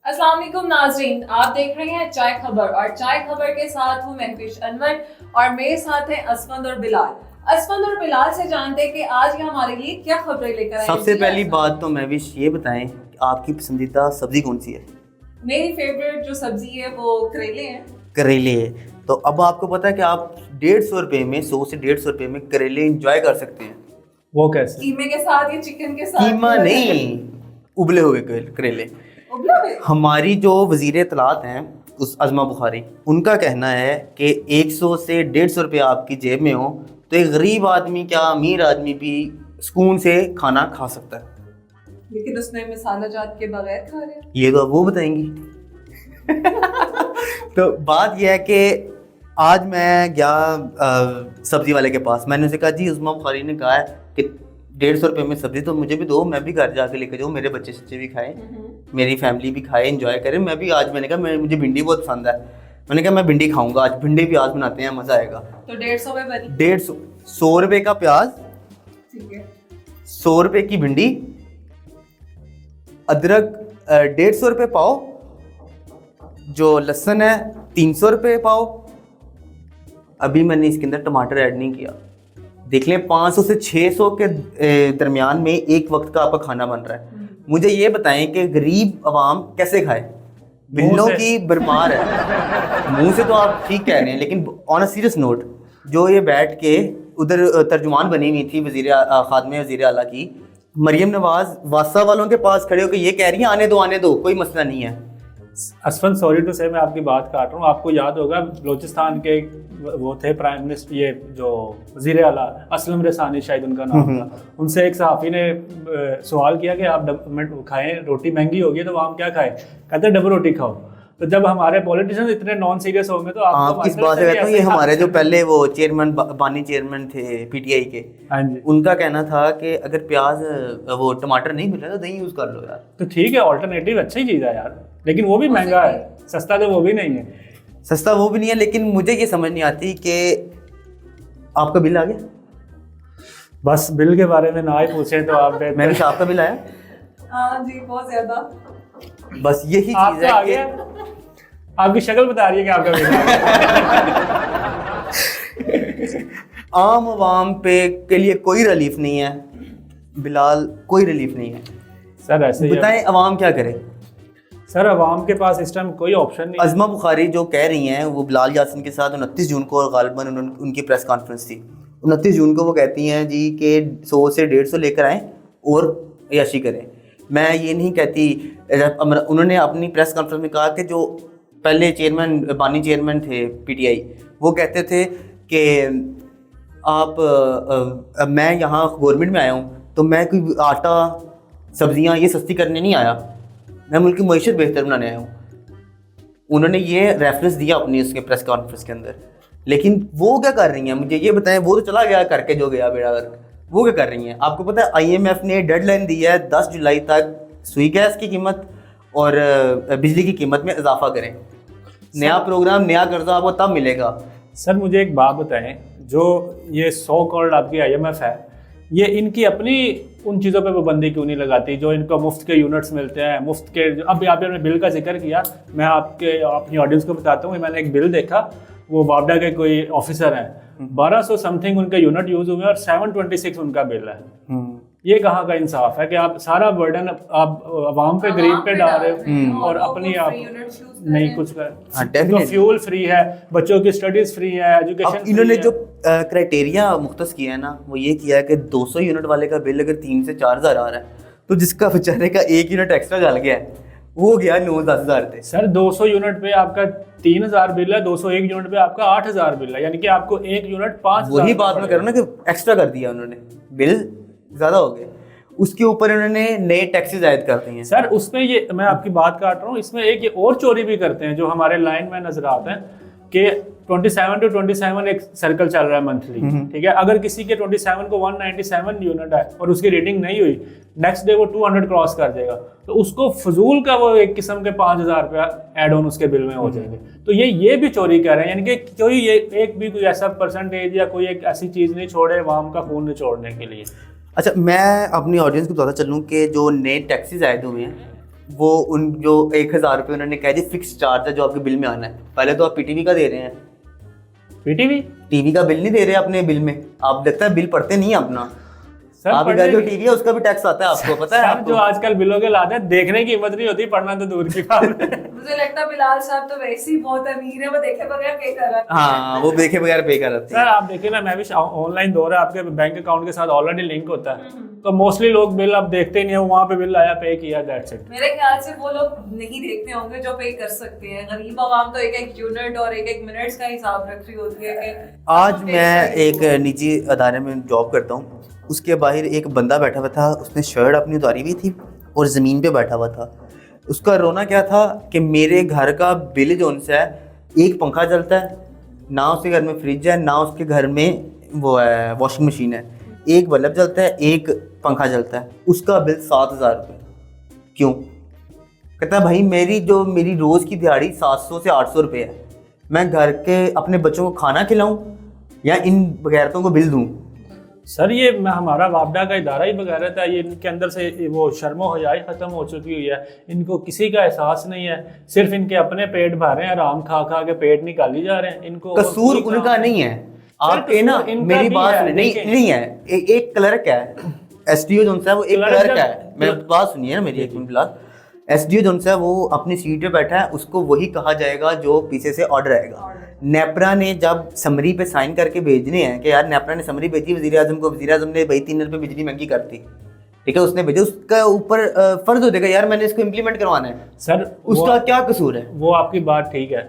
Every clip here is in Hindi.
अस्सलाम वालेकुम नाज़रीन, आप देख रहे हैं चाय खबर और चाय खबर के साथ हूँ महफिश अनवर और मेरे साथ हैं असफंद और बिलाल। असफंद और बिलाल से जानते हैं कि आज ये हमारे लिए क्या खबरें लेकर आए। सबसे पहली बात तो महफिश ये बताएं कि आपकी पसंदीदा सब्जी कौन सी है? मेरी फेवरेट जो सब्जी है वो करेले हैं। करेले है। तो अब आपको पता है कि आप 150 रुपये में 100 से 150 रुपये में करेले इंजॉय कर सकते हैं। वो कैसे? कीमे के साथ या चिकन के साथ? कीमा नहीं, उबले हुए करेले। हमारी जो वजीर इत्तलात हैं उस अज़मा बुखारी, उनका कहना है कि 100 से 150 रुपये आपकी जेब में हो तो एक गरीब आदमी क्या अमीर आदमी भी सुकून से खाना खा सकता है। लेकिन उसमें मसाला जात के बगैर खा रहे हैं। ये तो अब वो बताएंगी। तो बात यह है कि आज मैं गया सब्जी वाले के पास। मैंने उसे कहा जी उस्मा बुखारी ने कहा है कि 150 रुपये में सब्जी तो मुझे भी दो, मैं भी घर जाके लेके जाऊँ, मेरे बच्चे भी खाएं, मेरी फैमिली भी खाए, एंजॉय करें। मैं भी आज मैंने कहा मुझे भिंडी बहुत पसंद है, मैंने कहा मैं भिंडी खाऊंगा आज, भिंडी प्याज बनाते हैं, मज़ा आएगा। तो 150 में बनी। 100 रुपये का प्याज, ठीक है, 100 रुपये की भिंडी, अदरक 150 रुपये पाव, जो लहसुन है 300 रुपये पाव। अभी मैंने इसके अंदर टमाटर ऐड नहीं किया। देख लें 500 से 600 के दरमियान में एक वक्त का आपका खाना बन रहा है। मुझे ये बताएं कि गरीब आवाम कैसे खाए? बिल्लों की भरमार है। मुंह से तो आप ठीक कह रहे हैं, लेकिन ऑन अ सीरियस नोट जो ये बैठ के उधर तर्जुमान बनी हुई थी खादमे वज़ीर आला की, मरियम नवाज वासा वालों के पास खड़े होकर ये कह रही हैं आने दो कोई मसला नहीं है। असफन सॉरी टू से मैं आपकी बात काट रहा हूँ। आपको याद होगा बलोचिस्तान के वो थे प्राइम मिनिस्टर, ये जो वज़ीर आला असलम रसानी शायद उनका नाम था, उनसे एक सहाफ़ी ने सवाल किया कि आप खाएं, रोटी महंगी होगी तो आप क्या खाएं? कहते डबल रोटी खाओ। तो जब हमारे पॉलिटिशियन इतने नॉन सीरियस होंगे तो आप किस बात से कहते हैं? ये हमारे जो पहले वो चेयरमैन बानी चेयरमैन थे पीटीआई के, हाँ जी, उनका कहना था कि अगर प्याज वो टमाटर नहीं मिल रहा तो दही यूज कर लो यार। तो ठीक है, ऑल्टरनेटिव अच्छी चीज़ है यार, लेकिन वो भी महंगा है, सस्ता तो वो भी नहीं है। सस्ता वो भी नहीं है, लेकिन मुझे ये समझ नहीं आती कि आपका बिल आ गया। बस बिल के बारे में ना ही पूछे तो आप मैंने आपका बिल आया? हाँ जी, बहुत ज्यादा। बस यही चीज है कि आपकी शक्ल बता रही है कि आपका बिल आम आवाम पे के लिए कोई रिलीफ नहीं है बिलाल, कोई रिलीफ नहीं है। सर ऐसे बताएं अवाम क्या करे? सर अवाम के पास इस टाइम कोई ऑप्शन नहीं। अज़मा बुखारी जो कह रही हैं वो बिलाल यासिन के साथ 29 जून को गालिबन उनकी प्रेस कॉन्फ्रेंस थी। 29 जून को वो कहती हैं जी कि 100 से 150 लेकर आएँ और याशी करें। मैं ये नहीं कहती, उन्होंने अपनी प्रेस कॉन्फ्रेंस में कहा कि जो पहले चेयरमैन बानी चेयरमैन थे पीटीआई, वो कहते थे कि आप मैं यहाँ गवर्नमेंट में आया हूँ तो मैं कोई आटा सब्जियाँ ये सस्ती करने नहीं आया, मैं मुल्क की मईशत बेहतर बनाने आया हूँ। उन्होंने ये रेफरेंस दिया अपनी उसके प्रेस कॉन्फ्रेंस के अंदर। लेकिन वो क्या कर रही हैं मुझे ये बताएं? वो तो चला गया करके जो गया बेड़ा गर्क, वो क्या कर रही हैं? आपको पता है आईएमएफ ने डेडलाइन दी है 10 जुलाई तक सुई गैस की कीमत और बिजली की कीमत में इजाफा करें। नया प्रोग्राम, नया कर्जा आपको तब मिलेगा। सर मुझे एक बात बताएं, जो ये सो कॉल्ड आपकी आईएमएफ है, ये इनकी अपनी उन चीज़ों पे पाबंदी क्यों नहीं लगाती जो इनको मुफ्त के यूनिट्स मिलते हैं, मुफ्त के? अब आपने बिल का जिक्र किया, मैं अपनी ऑडियंस को बताता हूँ। मैंने एक बिल देखा, वो वापडा के कोई ऑफिसर हैं, 1200 समथिंग उनके यूनिट यूज़ हुए और 726 उनका बिल है। ये कहाँ का इंसाफ है कि आप सारा बर्डन आप आवाम पे, गरीब पे डाल रहे हो और अपनी आप नहीं कुछ कर। तो फ्यूल फ्री है, बच्चों की स्टडीज फ्री है, एजुकेशन। इन्होंने जो क्राइटेरिया मुख्तस किया है ना, वो ये किया है कि 200 यूनिट वाले का बिल अगर 3 से 4 हज़ार आ रहा है तो जिसका बेचारे का 1 यूनिट एक्स्ट्रा जल गया है वो गया 9-10 हज़ार थे। सर 200 यूनिट पे आपका 3000 बिल है, 201 यूनिट पे आपका 8000 बिल है, यानी कि आपको 1 यूनिट 5000। वही बात मैं कर रहा हूँ ना कि एक्स्ट्रा कर दिया उन्होंने, बिल ज़्यादा हो गए। उसके ऊपर उन्होंने नए टैक्सेस आयद करते हैं। सर उसमें ये मैं आपकी बात काट रहा हूँ, इसमें एक ये और चोरी भी करते हैं जो हमारे लाइन में नजर आते हैं कि 27 to 27 एक सर्कल चल रहा है मंथली, ठीक है। अगर किसी के 27 को 197 यूनिट है और उसकी रीडिंग नहीं हुई, नेक्स्ट डे वो 200 क्रॉस कर देगा, तो उसको फजूल का वो एक किस्म के 5000 रुपया एड ऑन उसके बिल में हो जाएंगे। तो ये भी चोरी कर रहे हैं, यानी कि कोई ये एक भी कोई ऐसा परसेंटेज या कोई एक ऐसी चीज़ नहीं छोड़े अवाम का खून निचोड़ने के लिए। अच्छा, मैं अपनी ऑडियंस को बताता चलूँ कि जो नए टैक्सेस आए हुए हैं वो उन जो 1,000 रुपये उन्होंने कह दिया फिक्स चार्ज है जो आपके बिल में आना है। पहले तो आप पीटीवी का दे रहे हैं, पीटीवी टीवी का बिल नहीं दे रहे अपने बिल में। आप लगता है बिल पढ़ते नहीं है अपना। सर आपके घर पढ़ने जो की- टीवी है उसका भी टैक्स आता है, आपको पता है? सर आपको जो आजकल बिलों के लाते हैं देखने की हिम्मत नहीं होती, पढ़ना तो दूर की बात है। मुझे लगता है बिलाल साहब तो वैसे ही बहुत अमीर है, वो देखे बगैर पे कर रहा है। हाँ, वो देखे बगैर पे कर रहे सर आप देखिए ना, मैं भी ऑनलाइन दौर है, आपके बैंक अकाउंट के साथ ऑलरेडी लिंक होता है, तो मोस्टली लोग बिल आप देखते ही नहीं है, वहाँ पे बिल आया पे किया, दैट्स इट। मेरे ख्याल से वो लोग नहीं देखते होंगे जो पे कर सकते हैं। गरीब आवाम तो एक एक यूनिट और एक एक मिनट्स का हिसाब रख रही होती है कि आज मैं एक निजी अदारे में जॉब करता हूँ, उसके बाहर एक बंदा बैठा हुआ था, उसने शर्ट अपनी उतारी हुई थी और ज़मीन पे बैठा हुआ था। उसका रोना क्या था कि मेरे घर का बिल जो उनसे है, एक पंखा चलता है ना, उसके घर में फ्रिज है ना, उसके घर में वो है वॉशिंग मशीन है, एक बल्ब जलता है एक पंखा चलता है, उसका बिल 7,000 रुपये। क्यों? कहता है भाई मेरी रोज़ की दिहाड़ी 700 से 800 रुपये है, मैं घर के अपने बच्चों को खाना खिलाऊं या इन बगैरतों को बिल दूं? सर ये हमारा वापडा का इदारा ही बगैरत है, ये इनके अंदर से वो शर्मो हयाई ख़त्म हो चुकी हुई है, इनको किसी का एहसास नहीं है, सिर्फ इनके अपने पेट भर रहे हैं, आराम खा खा के पेट निकाली जा रहे हैं। इनको कसूर उनका नहीं है, आपके ना मेरी बात नहीं है। एक क्लर्क है, एसडीओ जो है वो एक क्लर्क है, मेरी बात सुनिए ना मेरी एक मिनट फिलहाल। एसडीओ जो है वो अपनी सीट पे बैठा है, उसको वही कहा जाएगा जो पीछे से ऑर्डर आएगा। नेपरा ने जब समरी पे साइन करके भेजने हैं कि यार नेपरा ने समरी भेजी वज़ीर आज़म को, वज़ीर आज़म ने भाई 3 रुपये बिजली महंगी करती, ठीक है, उसने भेजा, उसका ऊपर फर्ज हो जाएगा यार मैंने इसको इम्प्लीमेंट करवाना है। सर उसका क्या कसूर है? वो आपकी बात ठीक है।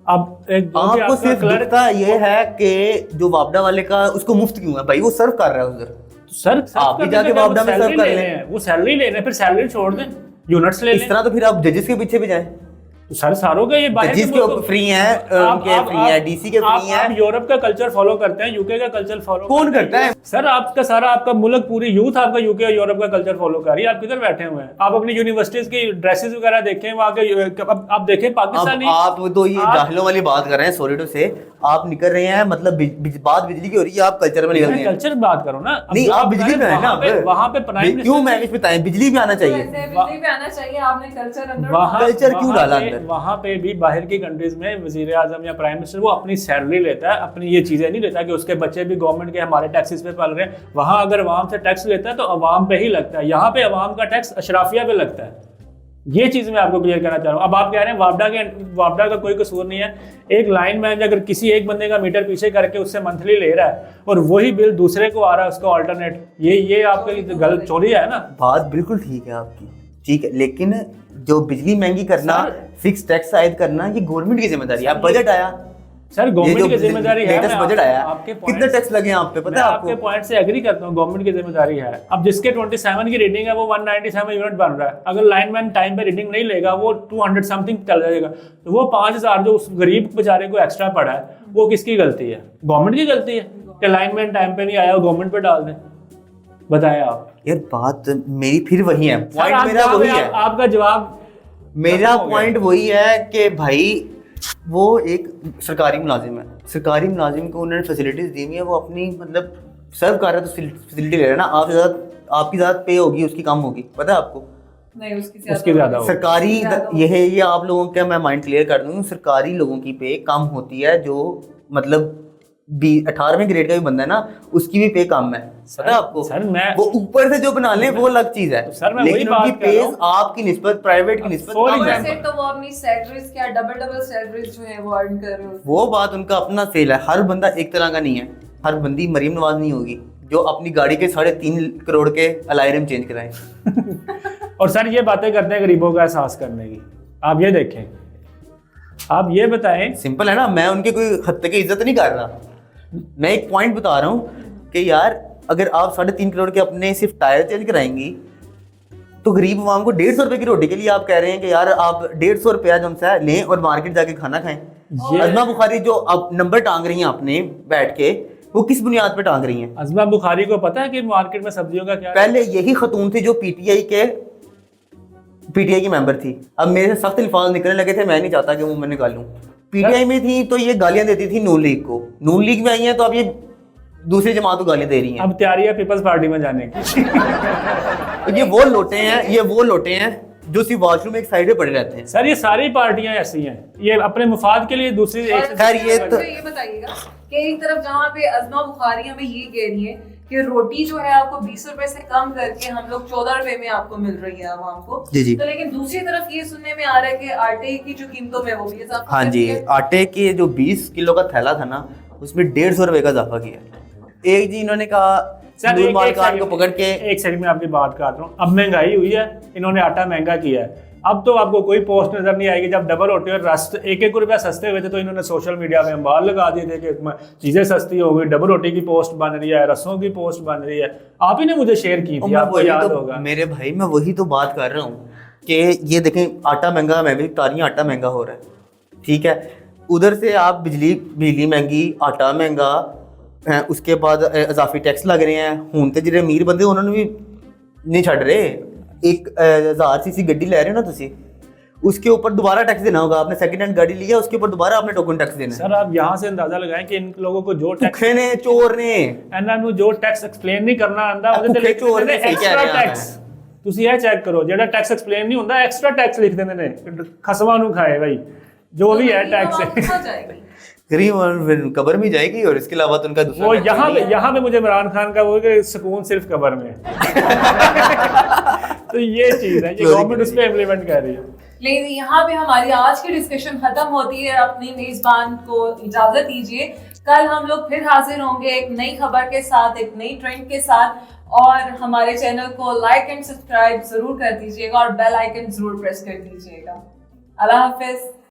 अब एक आपको सिर्फ दिखता ये है कि जो वापडा वाले का उसको मुफ्त क्यों है भाई, वो सर्व कर रहा है उधर। सर आप भी जाके वापडा में सर्व कर लें, वो सैलरी ले रहे, फिर सैलरी छोड़ दें, यूनिट्स ले इस लें। तरह तो फिर आप जजेस के पीछे भी जाएं। तो सर सारों का ये बाहर जजेस के फ्री हैं, उनके फ्री हैं, डीसी के फ्री हैं। आप यूरोप का कल्चर फॉलो करते हैं, यूके का कल्चर फॉलो कौन करता है? सर आपका सारा आपका मुल्क पूरी यूथ आपका यूके और यूरोप का कल्चर फॉलो कर रही है, आप किधर बैठे हुए हैं? आप अपनी यूनिवर्सिटीज की ड्रेसेस वगैरह देखें, वहाँ के आप देखें पाकिस्तानी। आप तो ये जाहिलों वाली बात कर रहे हैं, सॉरी टू से आप निकल रहे हैं, मतलब बात बिजली की हो रही है, आप कल्चर में निकल रहे हैं। कल्चर बात करो ना, नहीं आप बिजली पे है ना, वहाँ पे प्राइम क्यों मैं इस बताएं, बिजली भी आना चाहिए, बिजली पे आना चाहिए, आपने कल्चर अंदर कल्चर क्यों डाला अंदर? वहाँ पे भी बाहर की कंट्रीज में वजीर आजम या प्राइम मिनिस्टर वो अपनी सैलरी लेता है, अपनी ये चीजें नहीं लेता कि उसके बच्चे भी गवर्नमेंट के हमारे टैक्सेस पे पल रहे हैं। वहाँ अगर अवाम से टैक्स लेता है तो अवाम पे ही लगता है, यहाँ पे अवाम का टैक्स अशराफिया पे लगता है। ये चीज मैं आपको क्लियर करना चाह रहा हूँ। अब आप कह रहे हैं वापडा का कोई कसूर नहीं है, एक लाइन मैन अगर किसी एक बंदे का मीटर पीछे करके उससे मंथली ले रहा है और वही बिल दूसरे को आ रहा है उसका ऑल्टरनेट, ये आपकी गलत चोरी है ना। बात बिल्कुल ठीक है आपकी, ठीक है, लेकिन जो बिजली महंगी करना, फिक्स टैक्स आयद करना, ये गवर्नमेंट की जिम्मेदारी है। बजट आया सर, गवर्नमेंट की जिम्मेदारी है, लेटेस्ट बजट आया, आपके कितने टैक्स लगे आप पे पता है आपको? आपके पॉइंट से एग्री करता हूँ, गवर्नमेंट की जिम्मेदारी है। अब जिसके 27 की रीडिंग है वो 197 यूनिट बन रहा है, अगर लाइनमैन टाइम पे रीडिंग नहीं लेगा वो 200 समथिंग चल जाएगा, तो वो 5,000 जो उस गरीब बेचारे को एक्स्ट्रा पड़ा है वो किसकी गलती है? गवर्नमेंट की गलती है कि लाइनमैन टाइम पे नहीं आया, गवर्नमेंट पे डाल दें। बताएं आप। यार बात मेरी फिर वही है, पॉइंट मेरा वही है, आपका जवाब मेरा पॉइंट वही है कि भाई वो एक सरकारी मुलाजिम है, सरकारी मुलाजिम को उन्होंने फैसिलिटीज दी हुई है, वो अपनी मतलब सर्व कर रहा है तो फैसिलिटी ले रहा है ना। आपकी ज़्यादा पे होगी, उसकी कम होगी, पता है आपको? नहीं, उसकी ज्यादा होगी। सरकारी ये आप लोगों का मैं माइंड क्लियर कर दूँ, सरकारी लोगों की पे कम होती है, जो मतलब 18वें ग्रेड का भी बंदा है ना उसकी भी पे कम है, पता है आपको? सर मैं वो ऊपर से जो बना ले वो अलग चीज है, तो सर मैं लेकिन उनकी पे आपकी निस्बत प्राइवेट की निस्बत कम है। तो वो अपनी सैलरीज क्या डबल सैलरीज जो है वो अर्न कर रहे हो। वो बात उनका अपना फेल है, हर बंदा एक तरह का नहीं है, हर बंदी मरीम नवाज नहीं होगी जो अपनी गाड़ी के 3.5 करोड़ के अलायरम चेंज कराए। और सर ये बातें करते हैं गरीबों का एहसास करने की, आप ये देखें, आप ये बताएं। सिंपल है ना, मैं उनकी कोई हद तक इज्जत नहीं कर रहा, मैं एक पॉइंट बता रहा हूँ कि यार अगर आप 3.5 करोड़ के अपने सिर्फ टायर चेंज कराएंगी तो गरीब आवाम को 150 रुपए की रोटी के लिए आप कह रहे हैं कि यार आप 150 रुपया जो है लें और मार्केट जाके खाना खाएं। अज़मा बुखारी जो अब नंबर टांग रही हैं आपने बैठ के, वो किस बुनियाद पे टांग रही हैं? अज़मा बुखारी को पता है कि मार्केट में सब्जियों का क्या? पहले यही खतून थी जो पीटीआई की मेंबर थी, अब मेरे से सख्त अल्फाज निकलने लगे थे, मैं नहीं चाहता कि वो मैं निकालूं। पीटीआई में थी तो ये गालियां देती थी नून लीग को, नून लीग में आई है तो अब ये दूसरी जमात को गालियां दे रही हैं। अब तैयारी है पीपल्स पार्टी में जाने की। ये वो लोटे हैं जो सिर्फ वॉशरूम एक साइड में पड़े रहते हैं। सर ये सारी पार्टियां ऐसी हैं, ये अपने मुफाद के लिए दूसरी और एक खैर ये तो- ये बताइएगा कि एक तरफ जहाँ पे अज़मा बुखारी हमें ये कह रही है कि रोटी जो है आपको 20 रुपए से कम करके हम लोग 14 रुपए में आपको मिल रही है आवाम को। जी जी। तो लेकिन दूसरी तरफ ये सुनने में आ रहा है कि आटे की जो कीमतों में वो भी इजाफा हाँ कर जी, दिया है। आटे के जो 20 किलो का थैला था ना, उसमें 150 रुपए का इजाफा किया। एक जी इन्होंने कहा सर नूर एक माल खान को सेकंड- पकड़ के, एक सेकंड में आपकी बात काट रहा हूँ। अब महंगाई हुई है, इन्होंने आटा महंगा किया है। अब तो आपको कोई पोस्ट नजर नहीं आएगी। जब डबल रोटी और रस 1-1 रुपया सस्ते हुए थे तो इन्होंने सोशल मीडिया में अंबार लगा दिए थे कि चीजें सस्ती हो गई, डबल रोटी की पोस्ट बन रही है, रसों की पोस्ट बन रही है। आप ही ने मुझे शेयर की थी, आपको याद होगा। मेरे भाई मैं वही तो बात कर रहा हूँ कि ये देखें आटा महंगा, मैं भी बता रही हूँ आटा महंगा हो रहा है, ठीक है। उधर से आप बिजली महंगी, आटा महंगा, उसके बाद इजाफी टैक्स लग रहे हैं। हुण ते ਜਿਹੜੇ अमीर बंदे उन्होंने भी नहीं छड़ रहे। 1000 सीसी गड्डी ले रहे हो ना तुसी, उसके ऊपर दोबारा टैक्स देना होगा। आपने सेकंड हैंड गाड़ी लिया, उसके ऊपर दोबारा आपने टोकन टैक्स देना है। सर आप यहाँ से अंदाजा लगाएं कि इन लोगों को जो टैक्स भुखे ने चोर ने ਇਹਨਾਂ ਨੂੰ ਜੋ ਟੈਕਸ ਐਕਸਪਲੇਨ ਨਹੀਂ ਕਰਨਾ ਆਂਦਾ ਉਹਦੇ ਭੁੱਖੇ ਚੋਰ ਨੇ, ਸਹੀ ਕਹਿ ਐਕਸਟਰਾ ਰਹੇ ਆ ਟੈਕਸ। ਤੁਸੀਂ ਇਹ ਚੈੱਕ ਕਰੋ, ਜਿਹੜਾ ਟੈਕਸ ਐਕਸਪਲੇਨ ਨਹੀਂ ਹੁੰਦਾ ਐਕਸਟਰਾ ਟੈक्स ਲਿਖ ਦਿੰਦੇ ਨੇ, ਖਸਮਾਂ ਨੂੰ ਖਾਏ ਭਾਈ जो भी है टैक्स है। कहाँ जाएगी? गरीब और फिर कब्र में जाएगी, और इसके अलावा तो उनका दूसरा वो tax यहाँ पे मुझे इमरान खान का वो कि सुकून सिर्फ कब्र में है। तो ये चीज है, ये गवर्नमेंट उस पर इम्प्लीमेंट कर रही है। लेकिन यहाँ पे हमारी आज की डिस्कशन खत्म होती है। अपनी मेजबान को इजाजत दीजिए। कल हम लोग फिर हाजिर होंगे एक नई खबर के साथ, एक नई ट्रेंड के साथ। और हमारे चैनल को लाइक एंड सब्सक्राइब जरूर कर दीजिएगा और बेल आइकन जरूर प्रेस कर दीजिएगा। अल्लाह हाफिज।